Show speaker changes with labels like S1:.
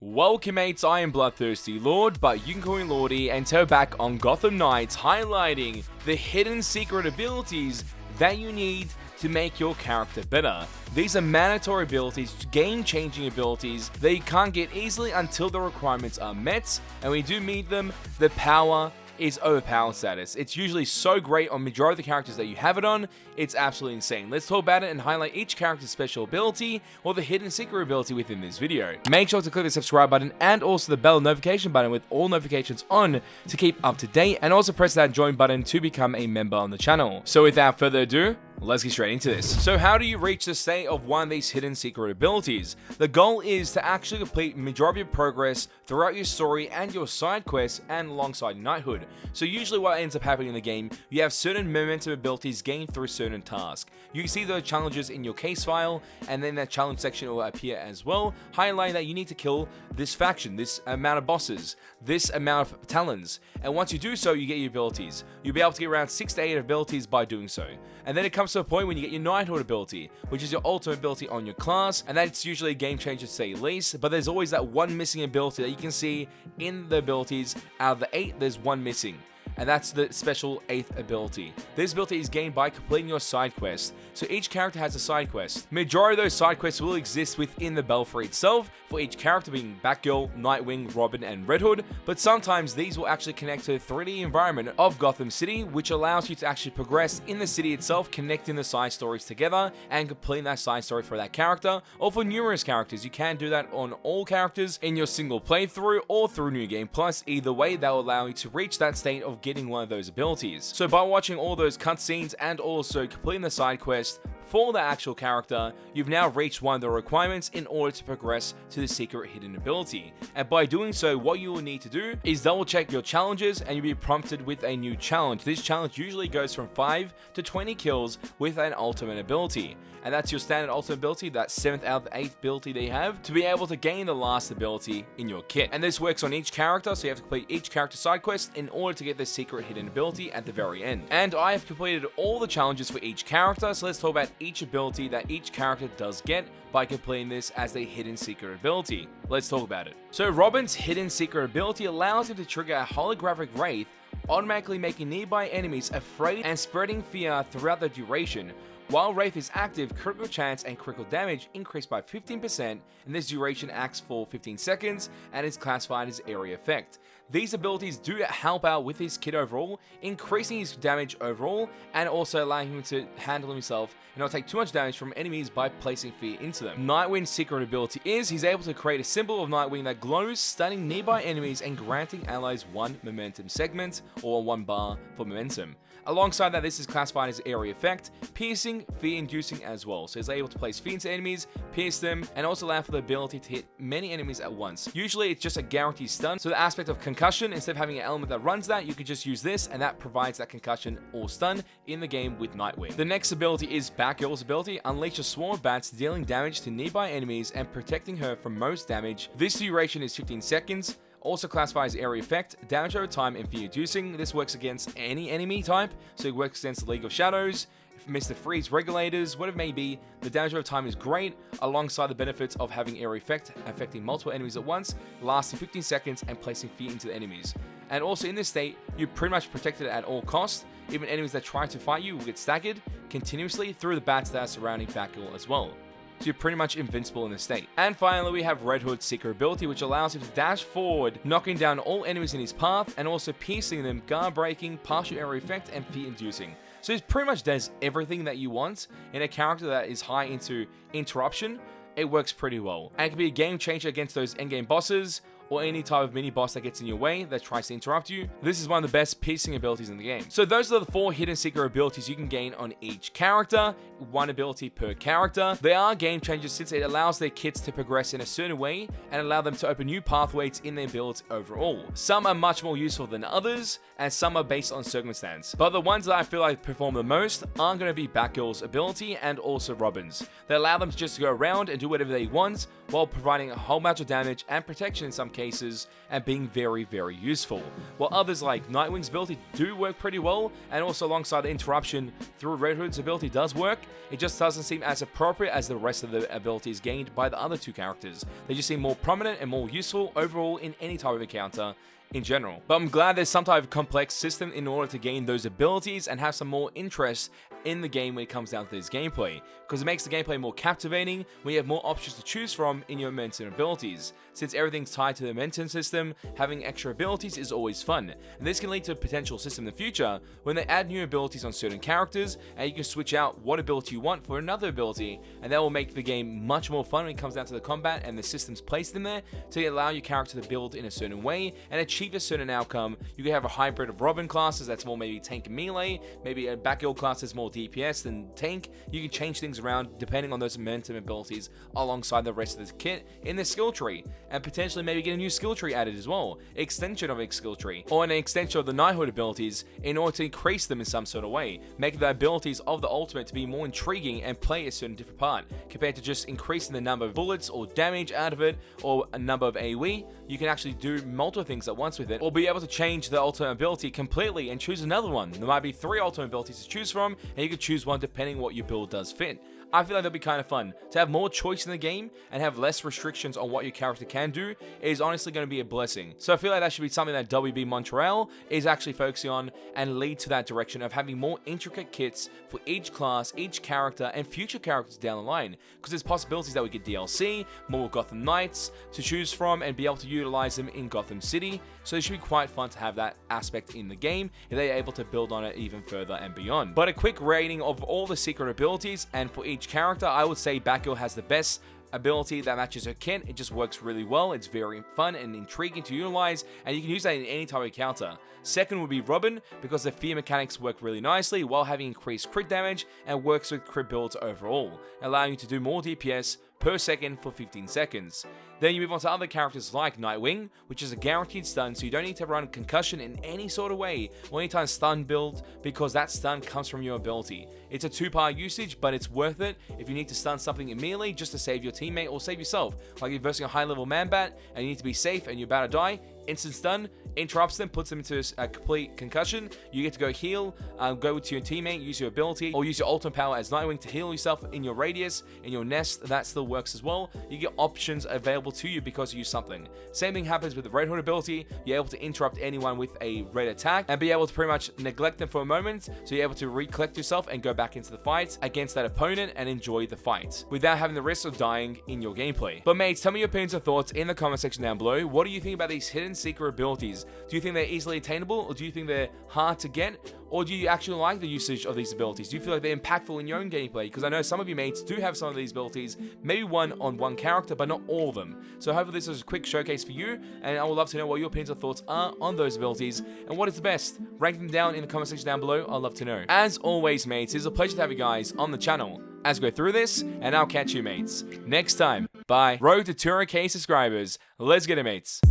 S1: Welcome mates, I am BloodThirstyLord, but you can call me Lordy, and today we're back on Gotham Knights, highlighting the hidden secret abilities that you need to make your character better. These are mandatory abilities, game-changing abilities that you can't get easily until the requirements are met, and when you do meet them, the power is overpowered status. It's usually so great on majority of the characters that you have it on, it's absolutely insane. Let's talk about it and highlight each character's special ability or the hidden secret ability within this video. Make sure to click the subscribe button and also the bell notification button with all notifications on to keep up to date, and also press that join button to become a member on the channel. So without further ado, let's get straight into this. So how do you reach the state of one of these hidden secret abilities? The goal is to actually complete majority of your progress throughout your story and your side quests and alongside knighthood. So usually what ends up happening in the game, you have certain momentum abilities gained through certain tasks. You can see those challenges in your case file, and then that challenge section will appear as well, highlighting that you need to kill this faction, this amount of bosses, this amount of talons. And once you do so, you get your abilities. You'll be able to get around 6 to 8 abilities by doing so. And then it comes to a point when you get your knighthood ability, which is your ultimate ability on your class, and that's usually a game changer to say the least, but there's always that one missing ability that you can see in the abilities. Out of the 8, there's one missing, and that's the special 8th ability. This ability is gained by completing your side quest. So each character has a side quest. Majority of those side quests will exist within the belfry itself, for each character being Batgirl, Nightwing, Robin, and Red Hood, but sometimes these will actually connect to the 3D environment of Gotham City, which allows you to actually progress in the city itself, connecting the side stories together and completing that side story for that character, or for numerous characters. You can do that on all characters in your single playthrough or through New Game Plus. Either way, that will allow you to reach that state of getting one of those abilities. So by watching all those cutscenes and also completing the side quest for the actual character, you've now reached one of the requirements in order to progress to the secret hidden ability. And by doing so, what you will need to do is double check your challenges, and you'll be prompted with a new challenge. This challenge usually goes from 5 to 20 kills with an ultimate ability. And that's your standard ultimate ability, that 7th out of the 8th ability they have, to be able to gain the last ability in your kit. And this works on each character, so you have to complete each character side quest in order to get the secret hidden ability at the very end. And I have completed all the challenges for each character, so let's talk about each ability that each character does get by completing this as a hidden secret ability. Let's talk about it. So Robin's hidden secret ability allows him to trigger a holographic wraith, automatically making nearby enemies afraid and spreading fear throughout the duration. While Wraith is active, critical chance and critical damage increase by 15%, and this duration acts for 15 seconds and is classified as area effect. These abilities do help out with his kit overall, increasing his damage overall, and also allowing him to handle himself and not take too much damage from enemies by placing fear into them. Nightwing's secret ability is he's able to create a symbol of Nightwing that glows, stunning nearby enemies and granting allies 1 momentum segment, or 1 bar for momentum. Alongside that, this is classified as area effect, piercing, fear-inducing as well. So he's able to place fear into enemies, pierce them, and also allow for the ability to hit many enemies at once. Usually it's just a guaranteed stun, so the aspect of concussion, instead of having an element that runs that, you can just use this, and that provides that concussion or stun in the game with Nightwing. The next ability is Batgirl's ability, unleash a swarm of bats, dealing damage to nearby enemies and protecting her from most damage. This duration is 15 seconds. Also classifies area effect, damage over time, and fear-inducing. This works against any enemy type, so it works against the League of Shadows, Mr. Freeze, Regulators, whatever it may be. The damage over time is great, alongside the benefits of having area effect, affecting multiple enemies at once, lasting 15 seconds, and placing fear into the enemies. And also in this state, you're pretty much protected at all costs. Even enemies that try to fight you will get staggered continuously through the bats that are surrounding Batgirl as well. So you're pretty much invincible in this state. And finally, we have Red Hood's secret ability, which allows him to dash forward, knocking down all enemies in his path, and also piercing them, guard breaking, partial area effect, and fear inducing. So he pretty much does everything that you want in a character that is high into interruption. It works pretty well. And it can be a game changer against those endgame bosses, or any type of mini boss that gets in your way that tries to interrupt you. This is one of the best piercing abilities in the game. So those are the 4 hidden secret abilities you can gain on each character, 1 ability per character. They are game changers since it allows their kits to progress in a certain way and allow them to open new pathways in their builds overall. Some are much more useful than others, and some are based on circumstance. But the ones that I feel like perform the most are going to be Batgirl's ability and also Robin's. They allow them to just go around and do whatever they want while providing a whole bunch of damage and protection in some cases, cases and being very, very useful. While others like Nightwing's ability do work pretty well, and also alongside the interruption through Red Hood's ability does work, it just doesn't seem as appropriate as the rest of the abilities gained by the other two characters. They just seem more prominent and more useful overall in any type of encounter in general. But I'm glad there's some type of complex system in order to gain those abilities and have some more interest in the game when it comes down to this gameplay, because it makes the gameplay more captivating when you have more options to choose from in your momentum abilities. Since everything's tied to the momentum system, having extra abilities is always fun, and this can lead to a potential system in the future when they add new abilities on certain characters, and you can switch out what ability you want for another ability, and that will make the game much more fun when it comes down to the combat and the systems placed in there to allow your character to build in a certain way and achieve a certain outcome. You can have a hybrid of Robin classes that's more maybe tank and melee, maybe a batgirl class that's more DPS than tank. You can change things around depending on those momentum abilities alongside the rest of the kit in the skill tree, and potentially maybe get a new skill tree added as well, extension of a skill tree, or an extension of the knighthood abilities in order to increase them in some sort of way, making the abilities of the ultimate to be more intriguing and play a certain different part, compared to just increasing the number of bullets or damage out of it, or a number of AoE. You can actually do multiple things at once with it, or be able to change the ultimate ability completely and choose another one. There might be 3 ultimate abilities to choose from, and you can choose one depending what your build does fit. I feel like that'll be kind of fun. To have more choice in the game and have less restrictions on what your character can do is honestly going to be a blessing. So I feel like that should be something that WB Montreal is actually focusing on and lead to that direction of having more intricate kits for each class, each character, and future characters down the line. Because there's possibilities that we get DLC, more Gotham Knights to choose from, and be able to utilize them in Gotham City. So it should be quite fun to have that aspect in the game if they're able to build on it even further and beyond. But a quick rating of all the secret abilities, and for each character, I would say Batgirl has the best ability that matches her kit. It just works really well. It's very fun and intriguing to utilize, and you can use that in any type of encounter. Second would be Robin, because the fear mechanics work really nicely while having increased crit damage and works with crit builds overall, allowing you to do more DPS per second for 15 seconds. Then you move on to other characters like Nightwing, which is a guaranteed stun, so you don't need to run concussion in any sort of way or anytime stun build, because that stun comes from your ability. It's a 2-part usage, but it's worth it if you need to stun something immediately just to save your teammate or save yourself. Like you're versing a high level man bat and you need to be safe and you're about to die, instant stun, interrupts them, puts them into a complete concussion. You get to go heal, go to your teammate, use your ability, or use your ultimate power as Nightwing to heal yourself in your radius, in your nest. That still works as well. You get options available to you because you use something. Same thing happens with the Red Hood ability. You're able to interrupt anyone with a red attack and be able to pretty much neglect them for a moment, so you're able to recollect yourself and go back into the fight against that opponent and enjoy the fight without having the risk of dying in your gameplay. But mates, tell me your opinions and thoughts in the comment section down below. What do you think about these hidden secret abilities? Do you think they're easily attainable, or do you think they're hard to get? Or do you actually like the usage of these abilities? Do you feel like they're impactful in your own gameplay? Because I know some of you mates do have some of these abilities, maybe one on one character, but not all of them. So hopefully this was a quick showcase for you, and I would love to know what your opinions or thoughts are on those abilities, and what is the best. Rank them down in the comment section down below. I'd love to know. As always, mates, it's a pleasure to have you guys on the channel as we go through this, and I'll catch you, mates, next time. Bye. Road to 200k subscribers. Let's get it, mates.